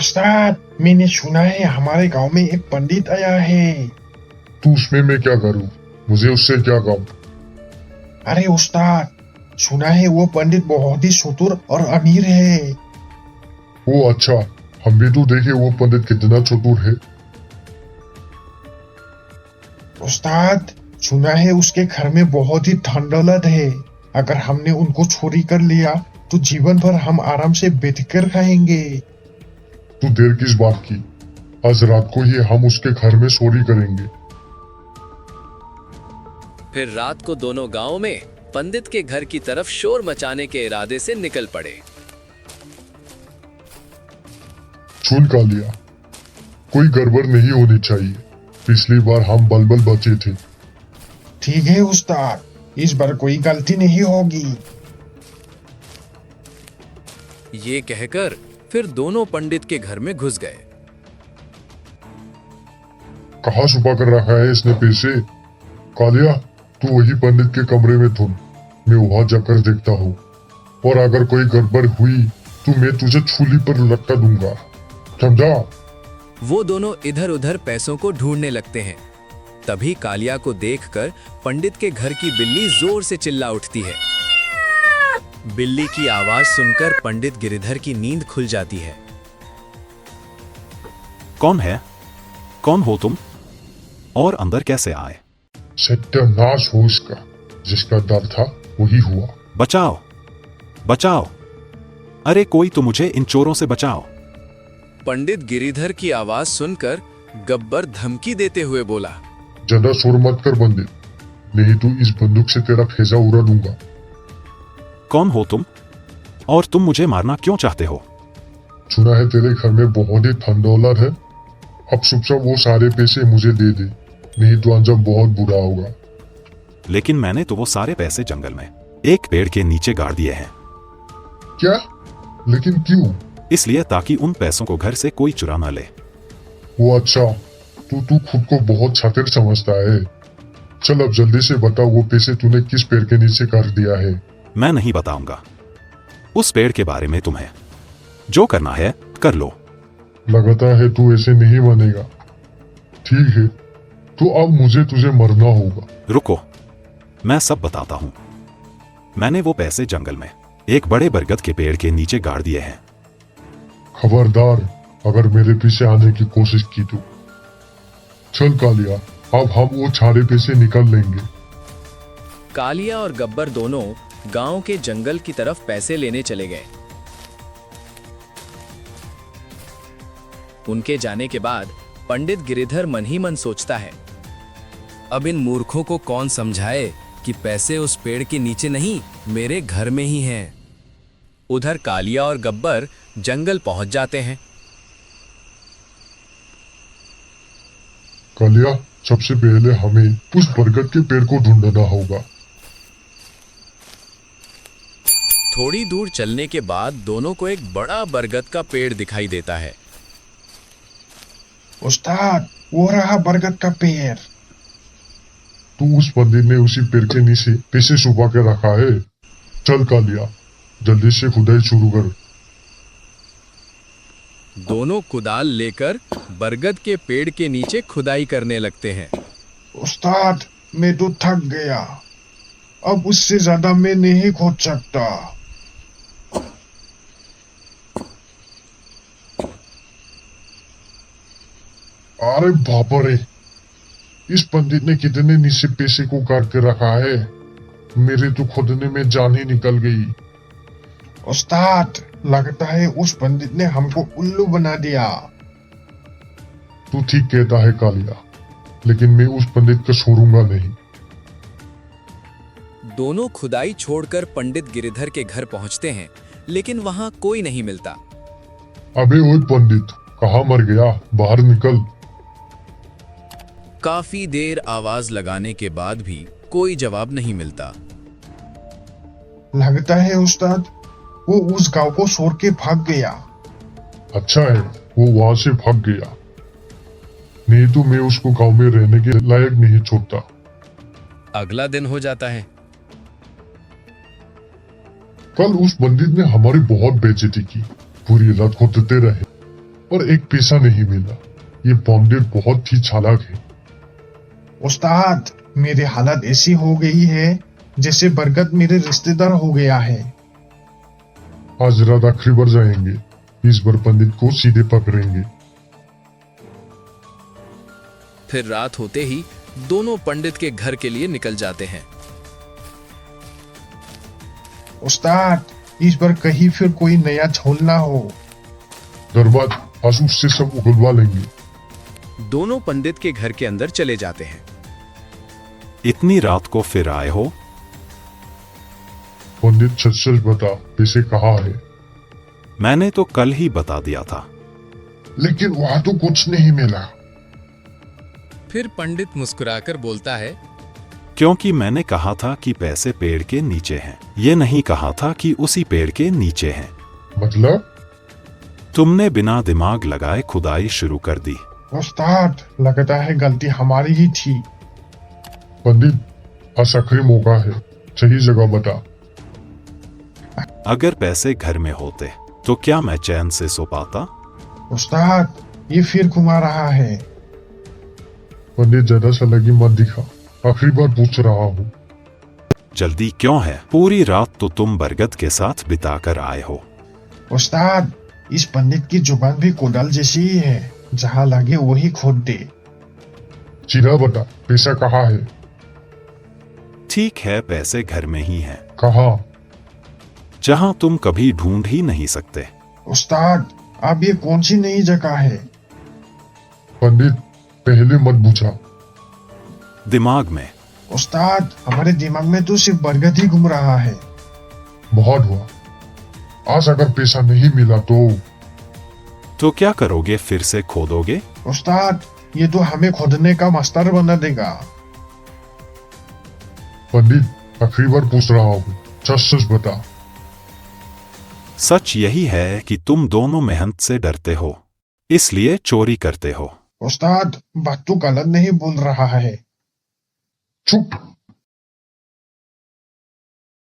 उस्ताद, मैंने सुना है हमारे गांव में एक पंडित आया है। तू उसमें मैं क्या करूं? मुझे उससे क्या काम? अरे उस्ताद, सुना है वो पंडित बहुत ही चतुर और अमीर है। वो अच्छा, हम भी तो देखे वो पंडित कितना चतुर है। उस्ताद, सुना है उसके घर में बहुत ही धन दौलत है। अगर हमने उनको चोरी कर लिया तो जीवन भर हम आराम से बेचकर खाएंगे। तू देर किस बात की? आज रात को ही हम उसके घर में चोरी करेंगे। फिर रात को दोनों गांव में पंडित के घर की तरफ शोर मचाने के इरादे से निकल पड़े। सुन कालिया, कोई गड़बड़ नहीं होनी चाहिए। पिछली बार हम बलबल बचे थे। ठीक है उस्ताद, इस बार कोई गलती नहीं होगी। ये कहकर फिर दोनों पंडित के घर में घुस गए। कहाँ छुपा कर रखा है इसने पैसे? कालिया, तू वही पंडित के कमरे में थूम, मैं वहां जाकर देखता हूँ। और अगर कोई गड़बड़ हुई तो मैं तुझे छुली पर लटका दूंगा, समझा? वो दोनों इधर उधर पैसों को ढूंढने लगते हैं। तभी कालिया को देखकर पंडित के घर की बिल्ली जोर से चिल्ला उठती है। बिल्ली की आवाज सुनकर पंडित गिरिधर की नींद खुल जाती है। कौन है? कौन हो तुम? और अंदर कैसे आए? सत्यानाश हो इसका, जिसका डर था वही हुआ। बचाओ, बचाओ! अरे कोई तो मुझे इन चोरों से बचाओ। पंडित गिरिधर की आवाज सुनकर गब्बर धमकी देते हुए बोला, ज्यादा शोर मत कर पंडित, नहीं तो इस बंदूक से तेरा फेजा उड़ा दूंगा। कौन हो तुम? और तुम मुझे मारना क्यों चाहते हो? सुना है तेरे घर में बहुत ही धन दौलत है। अब चुपचाप वो सारे पैसे मुझे दे दे, नहीं तो अंजाम बहुत बुरा होगा। लेकिन मैंने तो वो सारे पैसे जंगल में एक पेड़ के नीचे गाड़ दिए हैं। क्या? लेकिन क्यों? इसलिए ताकि उन पैसों को घर से कोई चुरा ना ले। वो अच्छा, तू खुद को बहुत शातिर समझता है। चल अब जल्दी से बता, वो पैसे तूने किस पेड़ के नीचे कर दिया है? मैं नहीं बताऊंगा। उस पेड़ के बारे में तुम्हें जो करना है कर लो। लगता है तू ऐसे नहीं मानेगा। ठीक है, तो अब मुझे तुझे मरना होगा। रुको, मैं सब बताता हूँ। मैंने वो पैसे जंगल में एक बड़े बरगद के पेड़ के नीचे गाड़ दिए हैं। खबरदार अगर मेरे पीछे आने की कोशिश की तो। चल कालिया, अब हम वो सारे पैसे निकाल लेंगे। कालिया और गब्बर दोनों गांव के जंगल की तरफ पैसे लेने चले गए। उनके जाने के बाद पंडित गिरिधर मन ही मन सोचता है, अब इन मूर्खों को कौन समझाए कि पैसे उस पेड़ के नीचे नहीं, मेरे घर में ही हैं। उधर कालिया और गब्बर जंगल पहुंच जाते हैं। कालिया, सबसे पहले हमें उस बरगद के पेड़ को ढूंढना होगा। थोड़ी दूर चलने के बाद दोनों को एक बड़ा बरगद का पेड़ दिखाई देता है। उस्ताद, वो रहा बरगद का पेड़। तू उस पंडित ने उसी पेड़ के नीचे पैसे छुपा के रखा है। चल कालिया, जल्दी से खुदाई शुरू कर। दोनों कुदाल लेकर बरगद के पेड़ के नीचे खुदाई करने लगते हैं। उस्ताद, मैं तो थक गया, अब उससे ज्यादा मैं नहीं खोद सकता। अरे बाप रे, इस पंडित ने कितने नीचे पैसे को काट के रखा है। मेरे तो खोदने में जान ही निकल गई। उस्ताद, लगता है उस पंडित ने हमको उल्लू बना दिया। तू ठीक कहता है कालिया, लेकिन मैं उस पंडित को छोड़ूंगा नहीं। दोनों खुदाई छोड़कर पंडित गिरिधर के घर पहुंचते हैं, लेकिन वहां कोई नहीं मिलता। अबे ओए पंडित, कहाँ मर गया? बाहर निकल। काफी देर आवाज लगाने के बाद भी कोई जवाब नहीं मिलता। लगता है उस्ताद, वो उस गांव को छोड़ के भाग गया। अच्छा है, वो वहां से भाग गया, नहीं तो मैं उसको गांव में रहने के लायक नहीं छोड़ता। अगला दिन हो जाता है। कल उस पंडित ने हमारी बहुत बेइज्जती की, पूरी रात खोदते रहे। और एक पैसा नहीं मिला। ये पंडित बहुत ही चालाक है। उस्ताद, मेरी हालत ऐसी हो गई है जैसे बरगद मेरे रिश्तेदार हो गया है। आज रात आखिरी बार जाएंगे, इस बार पंडित को सीधे पकड़ेंगे। फिर रात होते ही दोनों पंडित के घर के लिए निकल जाते हैं। उस्ताद, इस बार कहीं फिर कोई नया झोल ना हो। दरबार, आज उससे सब उगलवा लेंगे। दोनों पंडित के घर के अंदर चले जाते हैं। इतनी रात को फिर आए हो? पंडित सच सच बता, पैसे कहाँ है? मैंने तो कल ही बता दिया था। लेकिन वहां तो कुछ नहीं मिला। फिर पंडित मुस्कुराकर बोलता है, क्योंकि मैंने कहा था कि पैसे पेड़ के नीचे हैं, ये नहीं कहा था कि उसी पेड़ के नीचे हैं। मतलब? तुमने बिना दिमाग लगाए खुदाई शुरू कर दी। उस्ताद, लगता है गलती हमारी ही थी। पंडित, आज आखिरी मौका है, सही जगह बता। अगर पैसे घर में होते तो क्या मैं चैन से सो पाता? उस्ताद, ये फिर घुमा रहा है। पंडित, ज्यादा सलागी मत दिखा, आखिरी बार पूछ रहा हूँ। जल्दी क्यों है? पूरी रात तो तुम बरगद के साथ बिताकर आए हो। उस्ताद, इस पंडित की जुबान भी कोदाल जैसी ही है, जहाँ लगे वही खोद दे। सीधा बता, पैसा कहाँ है? ठीक है, पैसे घर में ही हैं। कहाँ? जहां तुम कभी ढूंढ ही नहीं सकते। उस्ताद, अब ये कौन सी नई जगह है? पंडित, पहले मत पूछा। दिमाग में। उस्ताद, हमारे दिमाग में तो सिर्फ बरगद ही घूम रहा है। बहुत हुआ। आज अगर पैसा नहीं मिला तो क्या करोगे? फिर से खोदोगे? उस्ताद, ये तो हमें खोदने का मास्टर बना देगा। पंडित, आखिरी बार पूछ रहा हूँ, सच सच बता। सच यही है कि तुम दोनों मेहनत से डरते हो, इसलिए चोरी करते हो। उस्ताद, बात तो गलत नहीं बोल रहा है। चुप।